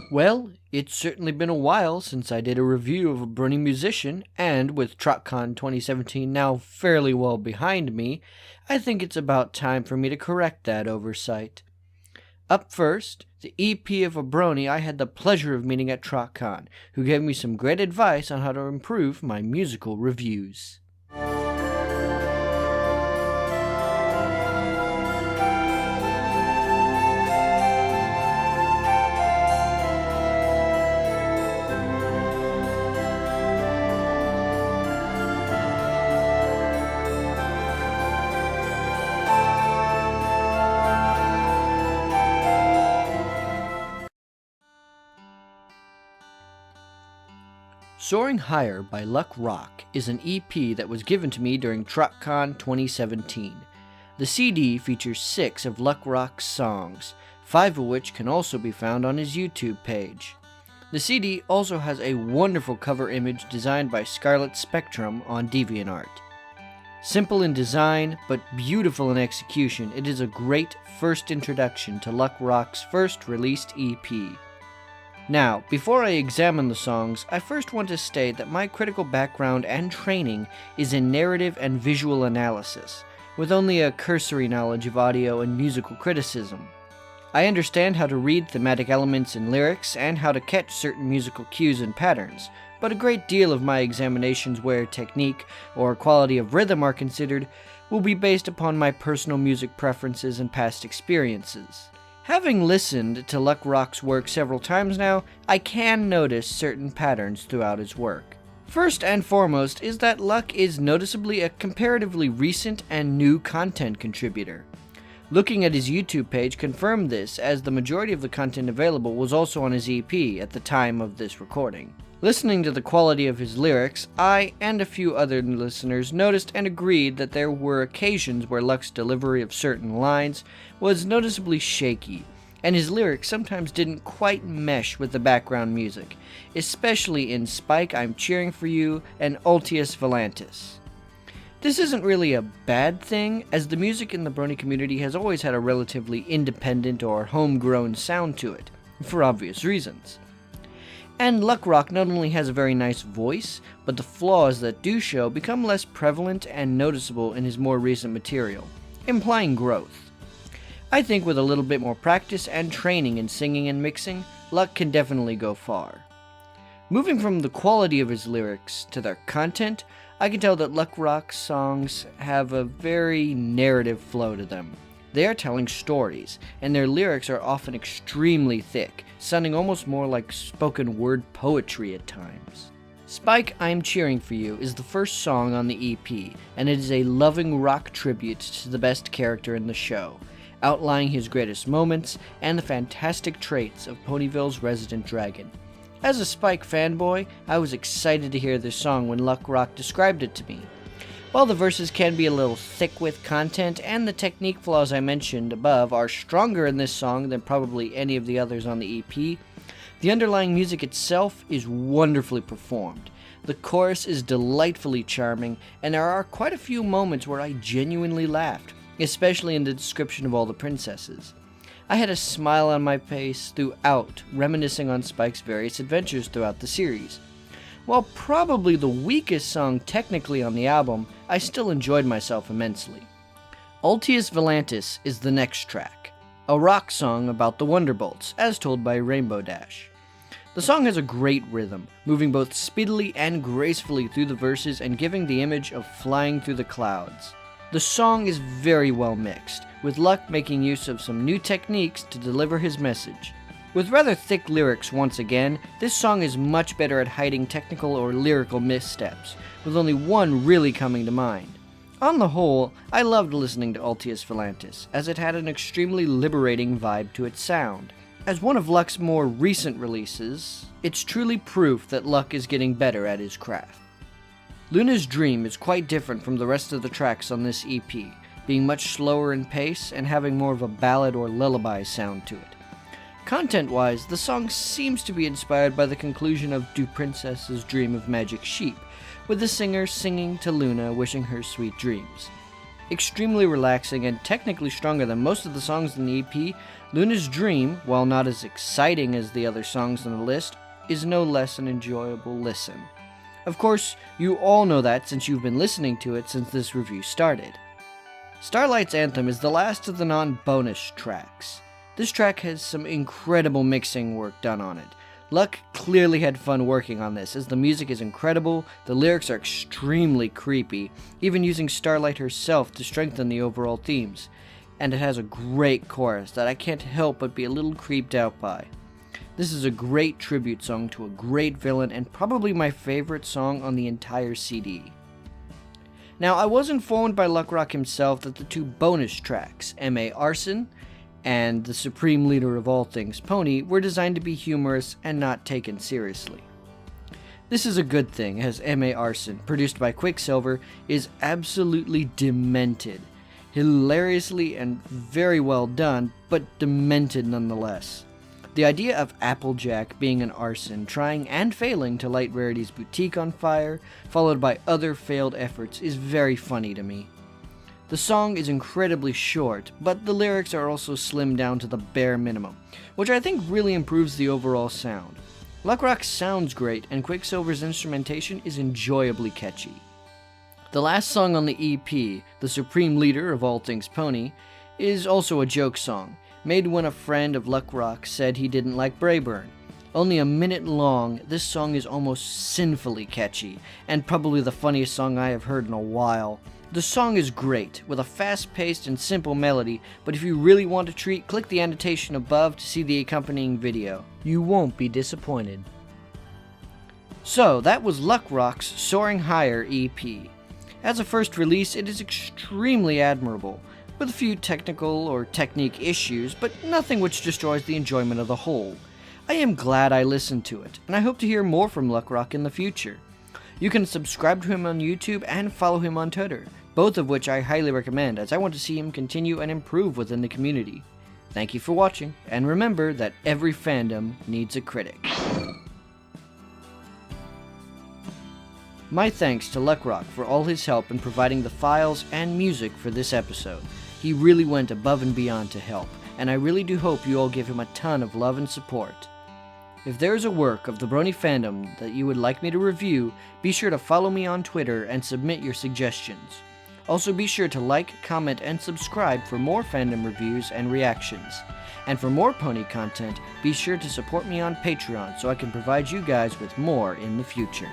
Well, it's certainly been a while since I did a review of a Brony musician, and with TrockCon 2017 now fairly well behind me, I think it's about time for me to correct that oversight. Up first, the EP of a Brony I had the pleasure of meeting at TrockCon, who gave me some great advice on how to improve my musical reviews. Soaring Higher by Luck Rock is an EP that was given to me during TrockCon 2017. The CD features 6 of Luck Rock's songs, 5 of which can also be found on his YouTube page. The CD also has a wonderful cover image designed by Scarlet Spectrum on DeviantArt. Simple in design, but beautiful in execution, it is a great first introduction to Luck Rock's first released EP. Now, before I examine the songs, I first want to state that my critical background and training is in narrative and visual analysis, with only a cursory knowledge of audio and musical criticism. I understand how to read thematic elements in lyrics and how to catch certain musical cues and patterns, but a great deal of my examinations where technique or quality of rhythm are considered will be based upon my personal music preferences and past experiences. Having listened to Luck Rock's work several times now, I can notice certain patterns throughout his work. First and foremost is that Luck is noticeably a comparatively recent and new content contributor. Looking at his YouTube page confirmed this, as the majority of the content available was also on his EP at the time of this recording. Listening to the quality of his lyrics, I and a few other listeners noticed and agreed that there were occasions where Luck's delivery of certain lines was noticeably shaky, and his lyrics sometimes didn't quite mesh with the background music, especially in Spike, I'm Cheering for You, and Altius Volantis. This isn't really a bad thing, as the music in the Brony community has always had a relatively independent or homegrown sound to it, for obvious reasons. And Luck Rock not only has a very nice voice, but the flaws that do show become less prevalent and noticeable in his more recent material, implying growth. I think with a little bit more practice and training in singing and mixing, Luck can definitely go far. Moving from the quality of his lyrics to their content, I can tell that Luck Rock's songs have a very narrative flow to them. They are telling stories, and their lyrics are often extremely thick, sounding almost more like spoken word poetry at times. Spike, I'm Cheering for You is the first song on the EP, and it is a loving rock tribute to the best character in the show, outlining his greatest moments and the fantastic traits of Ponyville's resident dragon. As a Spike fanboy, I was excited to hear this song when Luck Rock described it to me. While the verses can be a little thick with content, and the technique flaws I mentioned above are stronger in this song than probably any of the others on the EP, the underlying music itself is wonderfully performed. The chorus is delightfully charming, and there are quite a few moments where I genuinely laughed, especially in the description of all the princesses. I had a smile on my face throughout, reminiscing on Spike's various adventures throughout the series. While probably the weakest song technically on the album, I still enjoyed myself immensely. Altius Volantis is the next track, a rock song about the Wonderbolts, as told by Rainbow Dash. The song has a great rhythm, moving both speedily and gracefully through the verses and giving the image of flying through the clouds. The song is very well mixed, with Luck making use of some new techniques to deliver his message. With rather thick lyrics once again, this song is much better at hiding technical or lyrical missteps, with only one really coming to mind. On the whole, I loved listening to Altius Volantis, as it had an extremely liberating vibe to its sound. As one of Luck's more recent releases, it's truly proof that Luck is getting better at his craft. Luna's Dream is quite different from the rest of the tracks on this EP, being much slower in pace and having more of a ballad or lullaby sound to it. Content-wise, the song seems to be inspired by the conclusion of Do Princesses Dream of Magic Sheep, with the singer singing to Luna wishing her sweet dreams. Extremely relaxing and technically stronger than most of the songs in the EP, Luna's Dream, while not as exciting as the other songs on the list, is no less an enjoyable listen. Of course, you all know that since you've been listening to it since this review started. Starlight's Anthem is the last of the non-bonus tracks. This track has some incredible mixing work done on it. Luck clearly had fun working on this, as the music is incredible, the lyrics are extremely creepy, even using Starlight herself to strengthen the overall themes, and it has a great chorus that I can't help but be a little creeped out by. This is a great tribute song to a great villain and probably my favorite song on the entire CD. Now, I was informed by Luck Rock himself that the two bonus tracks, M.A. Arson and The Supreme Leader of All Things Pony, were designed to be humorous and not taken seriously. This is a good thing, as M.A. Arson, produced by Quicksilver, is absolutely demented. Hilariously and very well done, but demented nonetheless. The idea of Applejack being an arson, trying and failing to light Rarity's boutique on fire, followed by other failed efforts, is very funny to me. The song is incredibly short, but the lyrics are also slimmed down to the bare minimum, which I think really improves the overall sound. Luck Rock sounds great, and Quicksilver's instrumentation is enjoyably catchy. The last song on the EP, The Supreme Leader of All Things Pony, is also a joke song, made when a friend of Luck Rock said he didn't like Brayburn. Only a minute long, this song is almost sinfully catchy, and probably the funniest song I have heard in a while. The song is great, with a fast-paced and simple melody, but if you really want a treat, click the annotation above to see the accompanying video. You won't be disappointed. So, that was Luck Rock's Soaring Higher EP. As a first release, it is extremely admirable, with a few technical or technique issues, but nothing which destroys the enjoyment of the whole. I am glad I listened to it, and I hope to hear more from Luck Rock in the future. You can subscribe to him on YouTube and follow him on Twitter, both of which I highly recommend, as I want to see him continue and improve within the community. Thank you for watching, and remember that every fandom needs a critic. My thanks to Luck Rock for all his help in providing the files and music for this episode. He really went above and beyond to help, and I really do hope you all give him a ton of love and support. If there is a work of the Brony fandom that you would like me to review, be sure to follow me on Twitter and submit your suggestions. Also be sure to like, comment, and subscribe for more fandom reviews and reactions. And for more pony content, be sure to support me on Patreon so I can provide you guys with more in the future.